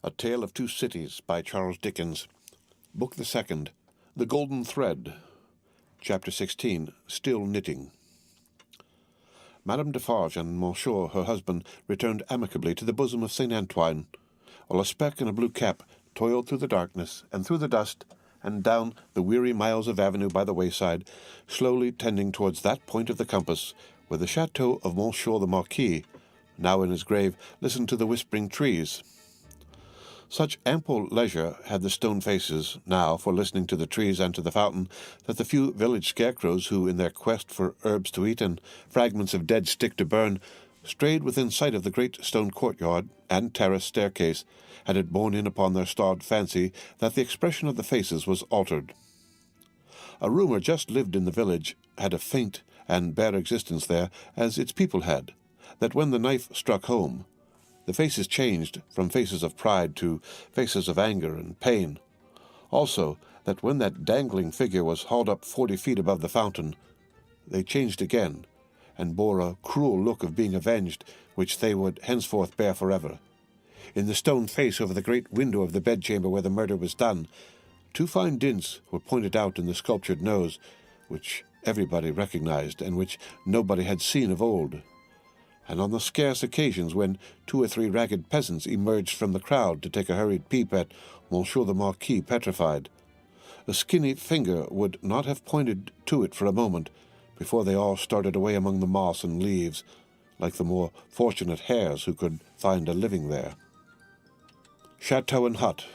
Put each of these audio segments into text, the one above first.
A Tale of Two Cities by Charles Dickens. Book the Second, The Golden Thread. Chapter 16, Still Knitting. Madame Defarge and Monsieur, her husband, returned amicably to the bosom of St. Antoine, while a speck in a blue cap toiled through the darkness and through the dust and down the weary miles of avenue by the wayside, slowly tending towards that point of the compass where the chateau of Monsieur the Marquis, now in his grave, listened to the whispering trees. Such ample leisure had the stone faces now for listening to the trees and to the fountain, that the few village scarecrows who, in their quest for herbs to eat and fragments of dead stick to burn, strayed within sight of the great stone courtyard and terrace staircase, had it borne in upon their starved fancy that the expression of the faces was altered. A rumour just lived in the village had a faint and bare existence there, as its people had, that when the knife struck home, the faces changed from faces of pride to faces of anger and pain. Also, that when that dangling figure was hauled up 40 feet above the fountain, they changed again, and bore a cruel look of being avenged, which they would henceforth bear forever. In the stone face over the great window of the bedchamber where the murder was done, 2 fine dints were pointed out in the sculptured nose, which everybody recognized, and which nobody had seen of old. And on the scarce occasions when 2 or 3 ragged peasants emerged from the crowd to take a hurried peep at Monsieur the Marquis petrified, a skinny finger would not have pointed to it for a moment before they all started away among the moss and leaves, like the more fortunate hares who could find a living there. Chateau and hut,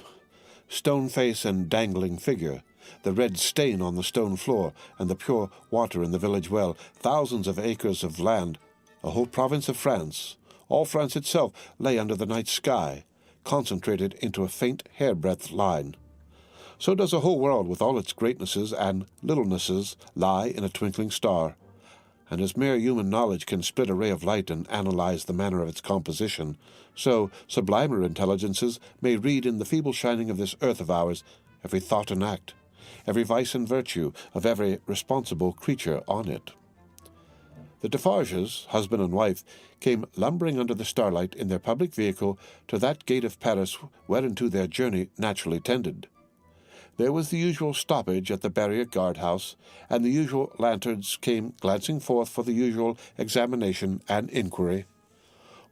stone face and dangling figure, the red stain on the stone floor, and the pure water in the village well, thousands of acres of land, a whole province of France, all France itself, lay under the night sky, concentrated into a faint hair-breadth line. So does a whole world with all its greatnesses and littlenesses lie in a twinkling star, and as mere human knowledge can split a ray of light and analyze the manner of its composition, so sublimer intelligences may read in the feeble shining of this earth of ours every thought and act, every vice and virtue of every responsible creature on it. The Defarges, husband and wife, came lumbering under the starlight in their public vehicle to that gate of Paris whereunto their journey naturally tended. There was the usual stoppage at the barrier guard-house, and the usual lanterns came glancing forth for the usual examination and inquiry.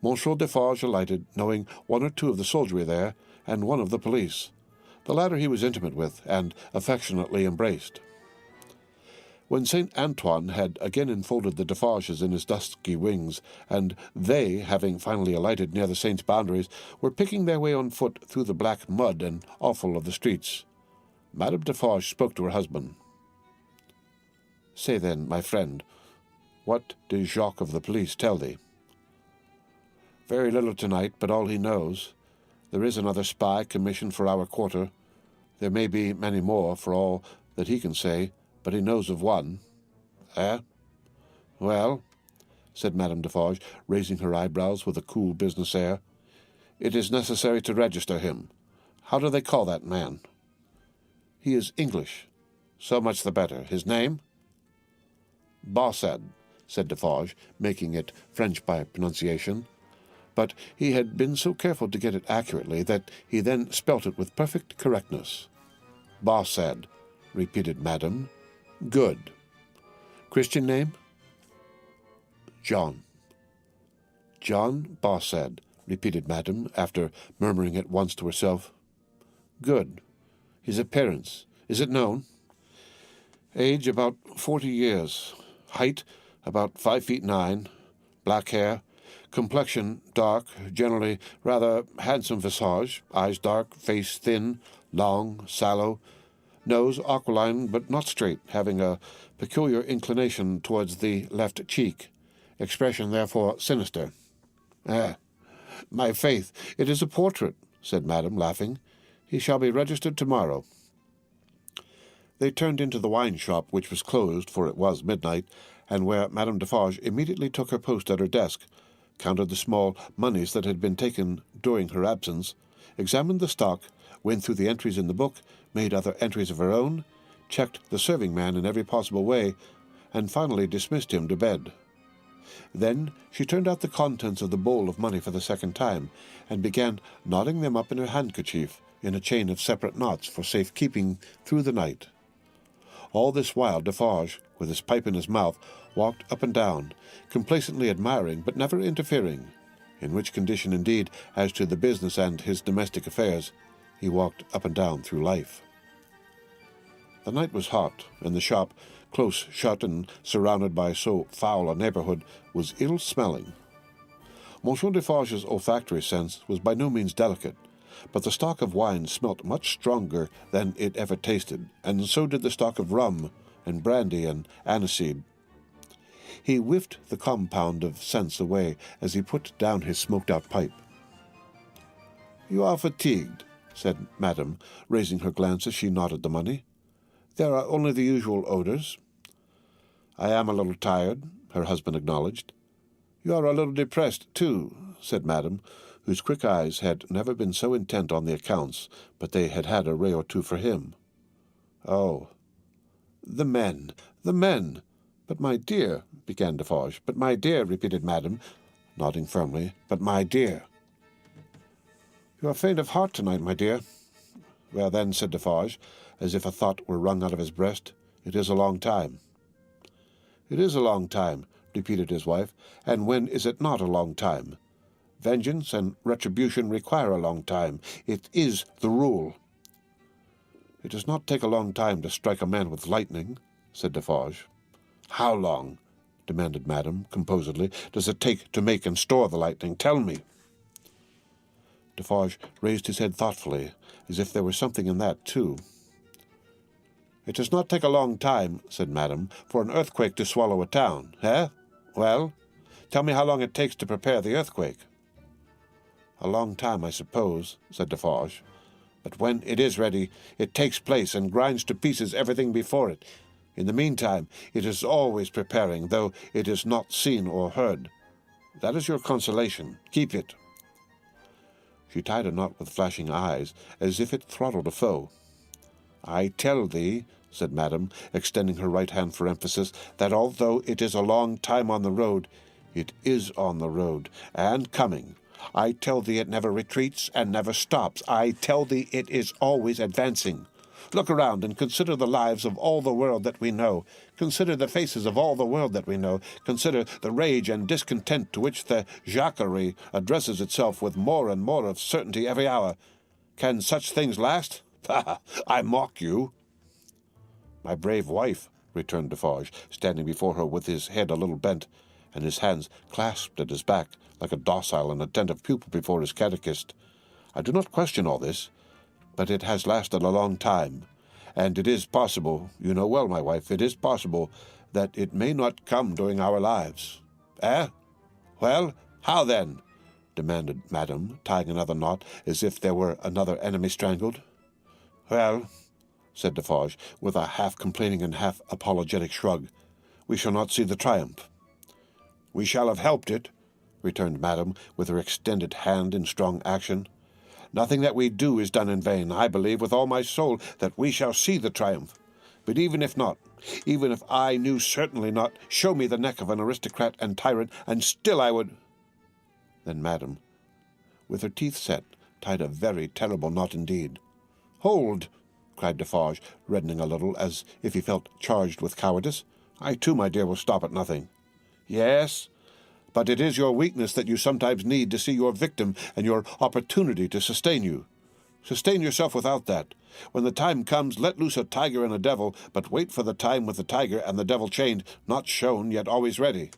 Monsieur Defarge alighted, knowing 1 or 2 of the soldiery there, and 1 of the police. The latter he was intimate with, and affectionately embraced. When St. Antoine had again enfolded the Defarges in his dusky wings, and they, having finally alighted near the saint's boundaries, were picking their way on foot through the black mud and offal of the streets, Madame Defarge spoke to her husband. "Say then, my friend, what did Jacques of the police tell thee?" "Very little tonight, but all he knows. There is another spy commissioned for our quarter. There may be many more, for all that he can say, but he knows of one." "Eh? Well," said Madame Defarge, raising her eyebrows with a cool business air, "it is necessary to register him. How do they call that man?" "He is English." "So much the better. His name?" "Bassett," said Defarge, making it French by pronunciation. But he had been so careful to get it accurately that he then spelt it with perfect correctness. "Bassett," repeated Madame. "Good. Christian name?" "John." "John Bassett," repeated Madame, after murmuring it once to herself. "Good. His appearance, is it known?" "Age about 40 years. Height about 5 feet 9. Black hair. Complexion dark, generally rather handsome visage. Eyes dark, face thin, long, sallow. Nose aquiline but not straight, having a peculiar inclination towards the left cheek. Expression therefore sinister." "My faith, it is a portrait," said Madame, laughing. "He shall be registered tomorrow." They turned into the wine-shop, which was closed, for it was midnight, and where Madame Defarge immediately took her post at her desk, counted the small moneys that had been taken during her absence, examined the stock, went through the entries in the book, made other entries of her own, checked the serving man in every possible way, and finally dismissed him to bed. Then she turned out the contents of the bowl of money for the second time, and began knotting them up in her handkerchief in a chain of separate knots for safe keeping through the night. All this while Defarge, with his pipe in his mouth, walked up and down, complacently admiring but never interfering, in which condition indeed, as to the business and his domestic affairs, he walked up and down through life. The night was hot, and the shop, close shut and surrounded by so foul a neighbourhood, was ill-smelling. Monsieur Defarge's olfactory sense was by no means delicate, but the stock of wine smelt much stronger than it ever tasted, and so did the stock of rum and brandy and aniseed. He whiffed the compound of scents away as he put down his smoked-out pipe. "You are fatigued," said Madame, raising her glance as she knotted the money. "There are only the usual odours." "I am a little tired," her husband acknowledged. "You are a little depressed, too," said Madame, whose quick eyes had never been so intent on the accounts, but they had had a ray or two for him. "Oh, the men, the men! But my dear," began Defarge. "But my dear," repeated Madame, nodding firmly. "But my dear." "You are faint of heart tonight, my dear." "Well, then," said Defarge, as if a thought were wrung out of his breast, "it is a long time." "It is a long time," repeated his wife. "And when is it not a long time? Vengeance and retribution require a long time. It is the rule." "It does not take a long time to strike a man with lightning," said Defarge. "How long," demanded Madame, composedly, "does it take to make and store the lightning? Tell me." Defarge raised his head thoughtfully, as if there were something in that, too. "It does not take a long time," said Madame, "for an earthquake to swallow a town, eh? Well, tell me how long it takes to prepare the earthquake." "A long time, I suppose," said Defarge. "But when it is ready, it takes place and grinds to pieces everything before it. In the meantime, it is always preparing, though it is not seen or heard. That is your consolation. Keep it." She tied a knot with flashing eyes, as if it throttled a foe. "I tell thee," said Madame, extending her right hand for emphasis, "that although it is a long time on the road, it is on the road, and coming. I tell thee it never retreats and never stops. I tell thee it is always advancing. Look around and consider the lives of all the world that we know. Consider the faces of all the world that we know. Consider the rage and discontent to which the Jacquerie addresses itself with more and more of certainty every hour. Can such things last? Ha! I mock you." "My brave wife," returned Defarge, standing before her with his head a little bent, and his hands clasped at his back, like a docile and attentive pupil before his catechist. "I do not question all this, but it has lasted a long time, and it is possible, you know well, my wife, it is possible that it may not come during our lives." "Eh? Well, how then?" demanded Madame, tying another knot, as if there were another enemy strangled. "Well," said Defarge, with a half-complaining and half-apologetic shrug, "we shall not see the triumph." "We shall have helped it," returned Madame, with her extended hand in strong action. "Nothing that we do is done in vain. I believe with all my soul that we shall see the triumph. But even if not, even if I knew certainly not, show me the neck of an aristocrat and tyrant, and still I would—" Then Madame, with her teeth set, tied a very terrible knot indeed. "Hold!" cried Defarge, reddening a little, as if he felt charged with cowardice. "I too, my dear, will stop at nothing." "Yes, but it is your weakness that you sometimes need to see your victim and your opportunity to sustain you. Sustain yourself without that. When the time comes, let loose a tiger and a devil, but wait for the time with the tiger and the devil chained, not shown, yet always ready."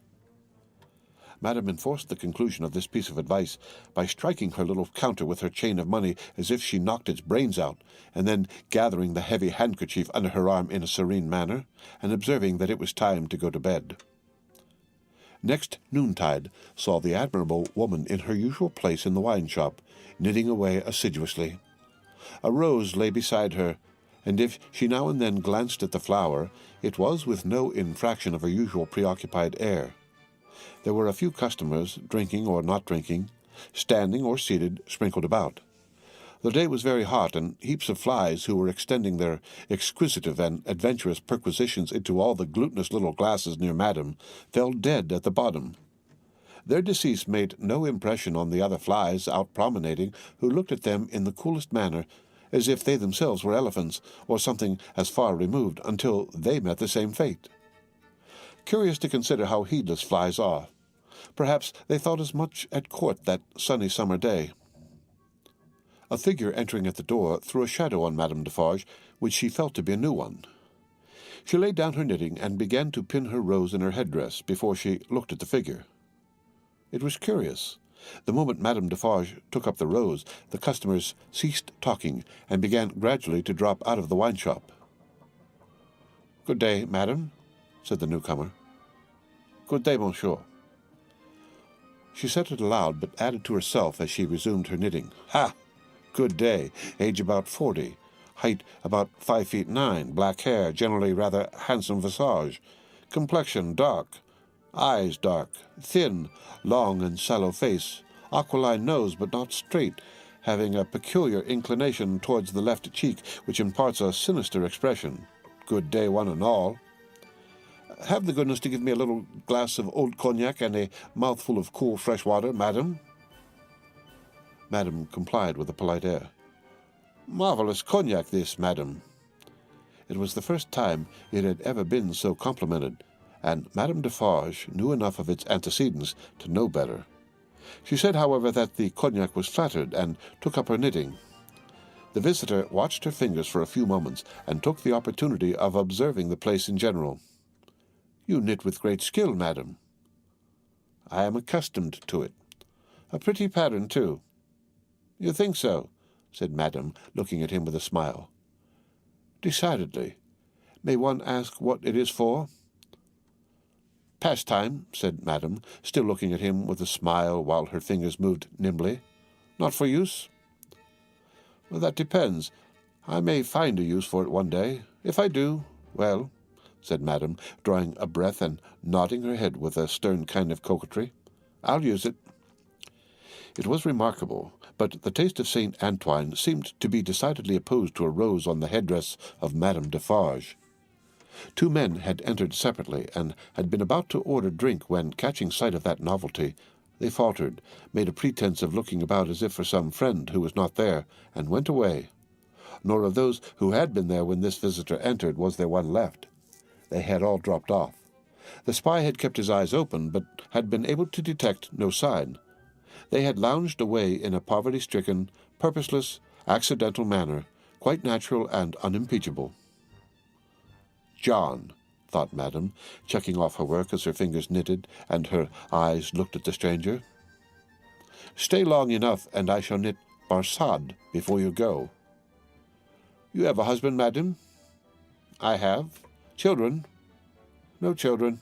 Madame enforced the conclusion of this piece of advice by striking her little counter with her chain of money as if she knocked its brains out, and then gathering the heavy handkerchief under her arm in a serene manner, and observing that it was time to go to bed. Next noontide saw the admirable woman in her usual place in the wine-shop, knitting away assiduously. A rose lay beside her, and if she now and then glanced at the flower, it was with no infraction of her usual preoccupied air. There were a few customers, drinking or not drinking, standing or seated, sprinkled about. The day was very hot, and heaps of flies, who were extending their exquisitive and adventurous perquisitions into all the glutinous little glasses near Madame, fell dead at the bottom. Their decease made no impression on the other flies out promenading, who looked at them in the coolest manner, as if they themselves were elephants, or something as far removed, until they met the same fate. Curious to consider how heedless flies are. Perhaps they thought as much at court that sunny summer day. A figure entering at the door threw a shadow on Madame Defarge, which she felt to be a new one. She laid down her knitting and began to pin her rose in her headdress before she looked at the figure. It was curious. The moment Madame Defarge took up the rose, the customers ceased talking and began gradually to drop out of the wine-shop. "Good day, madam," said the newcomer. "Good day, monsieur." She said it aloud, but added to herself as she resumed her knitting. "Ha! Good day. Age about 40. Height about 5'9", black hair, generally rather handsome visage. Complexion dark. Eyes dark. Thin, long and sallow face. Aquiline nose, but not straight, having a peculiar inclination towards the left cheek, which imparts a sinister expression. Good day, one and all. Have the goodness to give me a little glass of old cognac and a mouthful of cool fresh water, madam." Madame complied with a polite air. "Marvellous cognac, this, madam." It was the first time it had ever been so complimented, and Madame Defarge knew enough of its antecedents to know better. She said, however, that the cognac was flattered, and took up her knitting. The visitor watched her fingers for a few moments, and took the opportunity of observing the place in general. "You knit with great skill, madam." "I am accustomed to it. A pretty pattern, too." "You think so?" said Madame, looking at him with a smile. "Decidedly. May one ask what it is for?" "Pastime," said Madame, still looking at him with a smile while her fingers moved nimbly. "Not for use?" "Well, that depends. I may find a use for it one day. If I do, well," said Madame, drawing a breath and nodding her head with a stern kind of coquetry, "I'll use it." It was remarkable, but the taste of St. Antoine seemed to be decidedly opposed to a rose on the headdress of Madame Defarge. Two men had entered separately, and had been about to order drink when, catching sight of that novelty, they faltered, made a pretence of looking about as if for some friend who was not there, and went away. Nor of those who had been there when this visitor entered was there one left. They had all dropped off. The spy had kept his eyes open, but had been able to detect no sign. They had lounged away in a poverty-stricken, purposeless, accidental manner, quite natural and unimpeachable. "John," thought Madame, checking off her work as her fingers knitted and her eyes looked at the stranger. "Stay long enough, and I shall knit Barsad before you go." "You have a husband, madam?" "I have. Children?" "No children."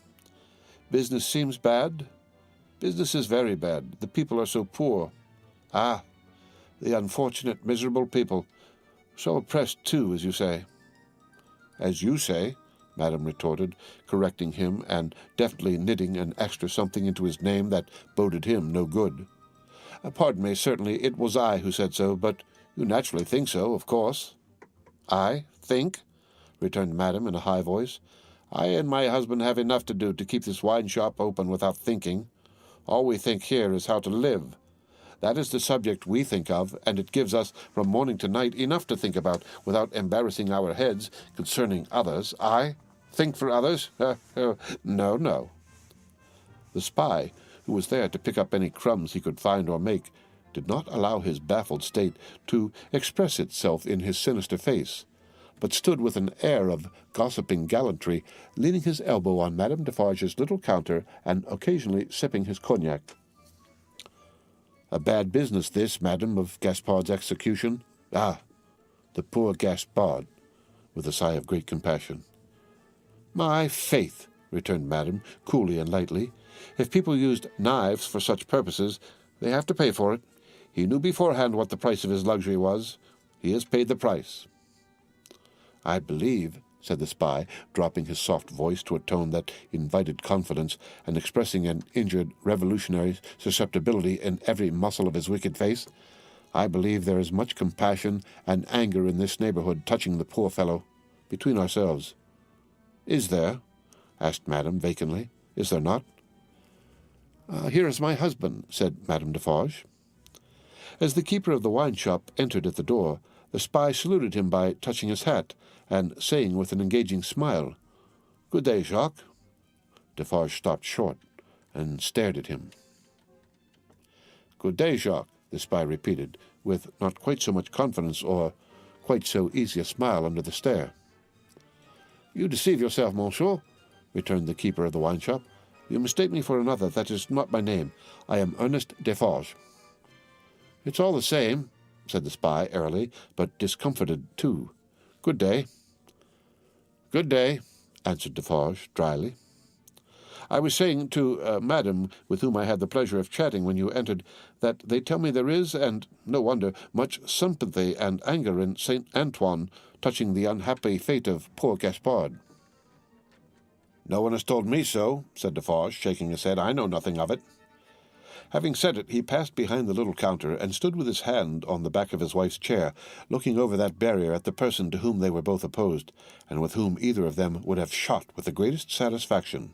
"Business seems bad?" "Business is very bad. The people are so poor." "Ah, the unfortunate, miserable people. So oppressed, too, as you say." "As you say," Madame retorted, correcting him, and deftly knitting an extra something into his name that boded him no good. "Pardon me, certainly it was I who said so, but you naturally think so, of course." "I think?" returned Madame in a high voice. "I and my husband have enough to do to keep this wine-shop open without thinking. All we think here is how to live. That is the subject we think of, and it gives us, from morning to night, enough to think about without embarrassing our heads concerning others. I think for others? No, no." The spy, who was there to pick up any crumbs he could find or make, did not allow his baffled state to express itself in his sinister face, but stood with an air of gossiping gallantry, leaning his elbow on Madame Defarge's little counter and occasionally sipping his cognac. "A bad business, this, madam, of Gaspard's execution. Ah, the poor Gaspard," with a sigh of great compassion. "My faith," returned Madame, coolly and lightly, "if people used knives for such purposes, they have to pay for it. He knew beforehand what the price of his luxury was. He has paid the price." "I believe," said the spy, dropping his soft voice to a tone that invited confidence, and expressing an injured revolutionary susceptibility in every muscle of his wicked face, I believe there is much compassion and anger in this neighborhood touching the poor fellow, between ourselves." "Is there?" asked Madame vacantly. "Is there not?" "Here is my husband," said Madame Defarge. As the keeper of the wine-shop entered at the door, the spy saluted him by touching his hat, and saying with an engaging smile, "Good day, Jacques." Defarge stopped short, and stared at him. "Good day, Jacques," the spy repeated, with not quite so much confidence or quite so easy a smile under the stare. "You deceive yourself, monsieur," returned the keeper of the wine-shop. "You mistake me for another. That is not my name. I am Ernest Defarge." "It's all the same," said the spy airily, but discomfited too. "Good day." "Good day," answered Defarge dryly. "I was saying to Madame, with whom I had the pleasure of chatting when you entered, that they tell me there is, and no wonder, much sympathy and anger in Saint Antoine touching the unhappy fate of poor Gaspard." "No one has told me so," said Defarge, shaking his head. "I know nothing of it." Having said it, he passed behind the little counter and stood with his hand on the back of his wife's chair, looking over that barrier at the person to whom they were both opposed, and with whom either of them would have shot with the greatest satisfaction.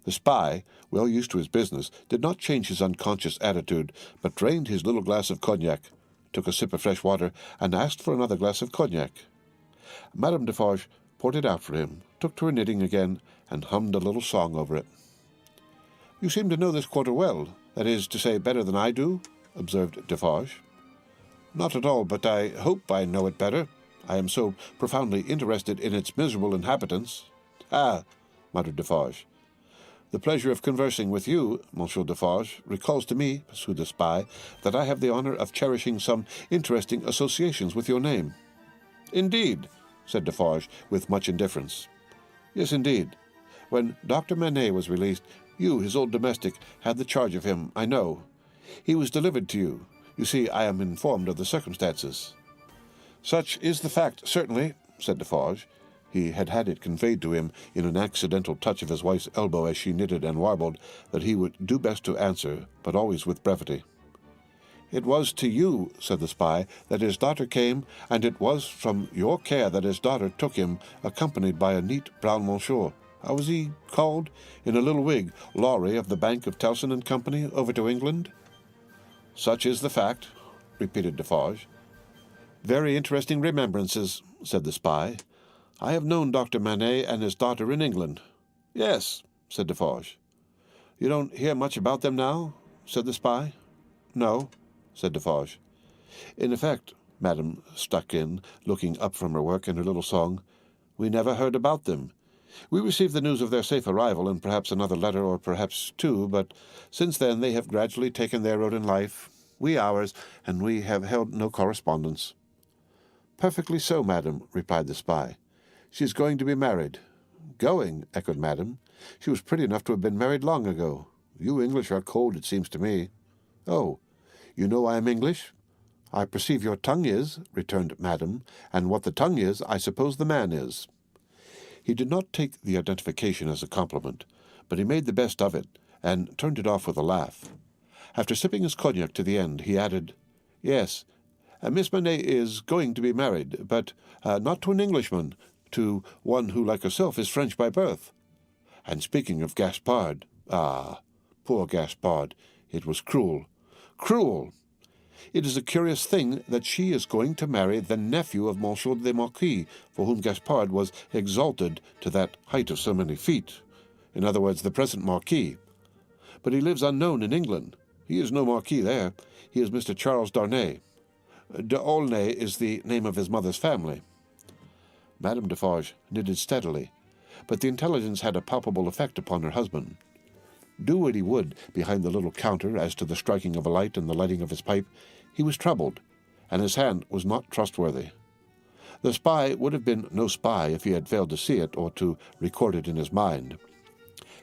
The spy, well used to his business, did not change his unconscious attitude, but drained his little glass of cognac, took a sip of fresh water, and asked for another glass of cognac. Madame Defarge poured it out for him, took to her knitting again, and hummed a little song over it. "You seem to know this quarter well, that is to say, better than I do," observed Defarge. "Not at all, but I hope I know it better. I am so profoundly interested in its miserable inhabitants." "Ah," muttered Defarge. "The pleasure of conversing with you, Monsieur Defarge, recalls to me," pursued the spy, "that I have the honor of cherishing some interesting associations with your name." "Indeed," said Defarge, with much indifference. "Yes, indeed. When Dr. Manette was released, you, his old domestic, had the charge of him, I know. He was delivered to you. You see, I am informed of the circumstances." "Such is the fact, certainly," said Defarge. He had had it conveyed to him in an accidental touch of his wife's elbow as she knitted and warbled that he would do best to answer, but always with brevity. "It was to you," said the spy, "that his daughter came, and it was from your care that his daughter took him, accompanied by a neat brown monsieur. How was he called? In a little wig, Lorry of the Bank of Tellson and Company, over to England?" "Such is the fact," repeated Defarge. "Very interesting remembrances," said the spy. "I have known Dr. Manette and his daughter in England." "Yes," said Defarge. "You don't hear much about them now?" said the spy. "No," said Defarge. "In effect," Madame stuck in, looking up from her work and her little song, "we never heard about them. We received the news of their safe arrival and perhaps another letter or perhaps two, but since then they have gradually taken their road in life, we ours, and we have held no correspondence." "Perfectly so, madam," replied the spy. "She is going to be married." "Going," echoed Madame. "She was pretty enough to have been married long ago. You English are cold, it seems to me." "Oh, you know I am English?" "I perceive your tongue is," returned Madame, "and what the tongue is, I suppose the man is." He did not take the identification as a compliment, but he made the best of it, and turned it off with a laugh. After sipping his cognac to the end, he added, "Yes, Miss Manette is going to be married, but not to an Englishman, to one who, like herself, is French by birth. And speaking of Gaspard, poor Gaspard, it was cruel. Cruel! It is a curious thing that she is going to marry the nephew of Monsieur the Marquis, for whom Gaspard was exalted to that height of so many feet. In other words, the present Marquis. But he lives unknown in England. He is no Marquis there. He is Mr. Charles Darnay. D'Aulnay is the name of his mother's family." Madame Defarge knitted steadily, but the intelligence had a palpable effect upon her husband. Do what he would behind the little counter as to the striking of a light and the lighting of his pipe, he was troubled, and his hand was not trustworthy. The spy would have been no spy if he had failed to see it or to record it in his mind.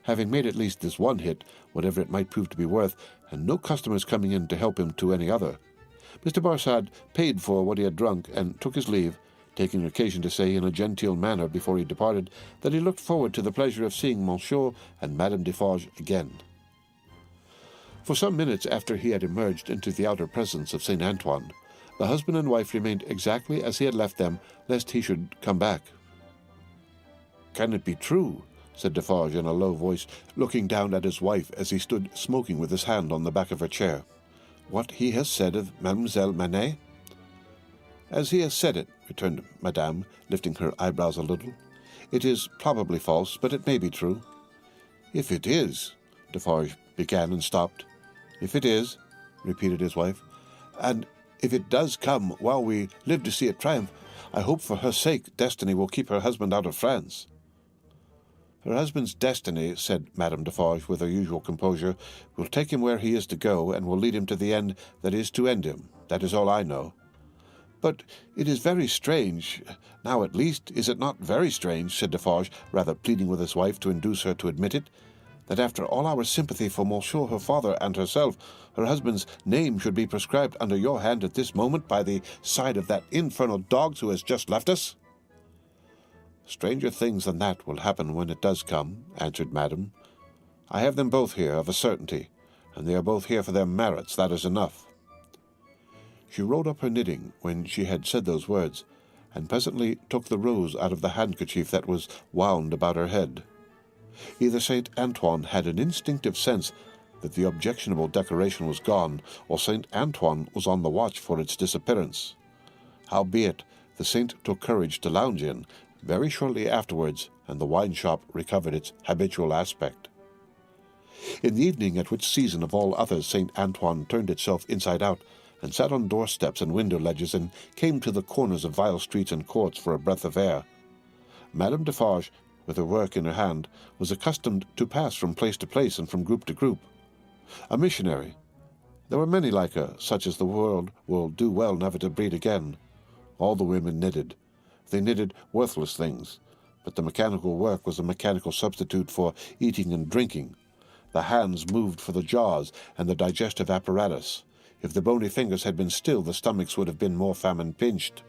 Having made at least this one hit, whatever it might prove to be worth, and no customers coming in to help him to any other, Mr. Barsad paid for what he had drunk and took his leave, taking occasion to say in a genteel manner before he departed that he looked forward to the pleasure of seeing Monsieur and Madame Defarge again. For some minutes after he had emerged into the outer presence of St. Antoine, the husband and wife remained exactly as he had left them, lest he should come back. "Can it be true?" said Defarge in a low voice, looking down at his wife as he stood smoking with his hand on the back of her chair. "What he has said of Mademoiselle Manette?" "As he has said it," returned Madame, lifting her eyebrows a little. "It is probably false, but it may be true." "If it is," Defarge began and stopped. "If it is," repeated his wife, "and if it does come while we live to see it triumph, I hope for her sake Destiny will keep her husband out of France." "Her husband's destiny," said Madame Defarge with her usual composure, "will take him where he is to go, and will lead him to the end that is to end him. That is all I know." "But it is very strange. Now, at least, is it not very strange," said Defarge, rather pleading with his wife to induce her to admit it, "that after all our sympathy for Monsieur, her father, and herself, her husband's name should be prescribed under your hand at this moment by the side of that infernal dog who has just left us?" "Stranger things than that will happen when it does come," answered Madame. "I have them both here, of a certainty, and they are both here for their merits. That is enough." She rolled up her knitting when she had said those words, and presently took the rose out of the handkerchief that was wound about her head. Either St. Antoine had an instinctive sense that the objectionable decoration was gone, or St. Antoine was on the watch for its disappearance. Howbeit, the saint took courage to lounge in, very shortly afterwards, and the wine-shop recovered its habitual aspect. In the evening, at which season of all others St. Antoine turned itself inside out, and sat on doorsteps and window-ledges, and came to the corners of vile streets and courts for a breath of air, Madame Defarge, with her work in her hand, was accustomed to pass from place to place and from group to group. A missionary. There were many like her, such as the world will do well never to breed again. All the women knitted. They knitted worthless things, but the mechanical work was a mechanical substitute for eating and drinking. The hands moved for the jaws and the digestive apparatus. If the bony fingers had been still, the stomachs would have been more famine-pinched.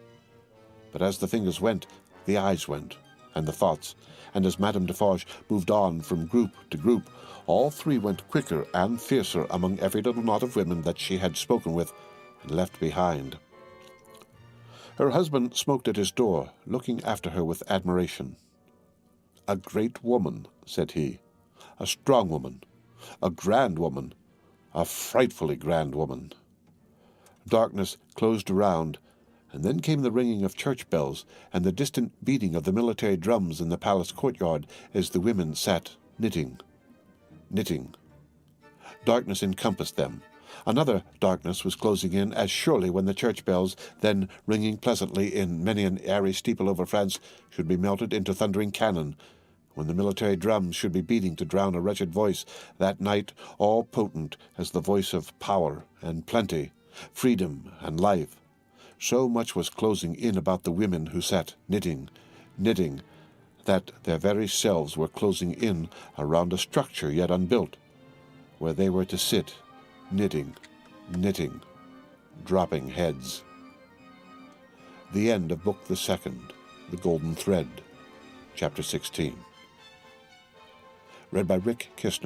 But as the fingers went, the eyes went, and the thoughts, and as Madame Defarge moved on from group to group, all three went quicker and fiercer among every little knot of women that she had spoken with and left behind. Her husband smoked at his door, looking after her with admiration. "A great woman," said he. "A strong woman. A grand woman. A frightfully grand woman." Darkness closed around, and then came the ringing of church bells and the distant beating of the military drums in the palace courtyard as the women sat knitting. Darkness encompassed them. Another darkness was closing in as surely when the church bells, then ringing pleasantly in many an airy steeple over France, should be melted into thundering cannon, when the military drums should be beating to drown a wretched voice, that night all potent as the voice of power and plenty, freedom and life. So much was closing in about the women who sat knitting, that their very selves were closing in around a structure yet unbuilt, where they were to sit, knitting, dropping heads. The end of Book the Second, The Golden Thread, Chapter 16. Read by Rick Kistner.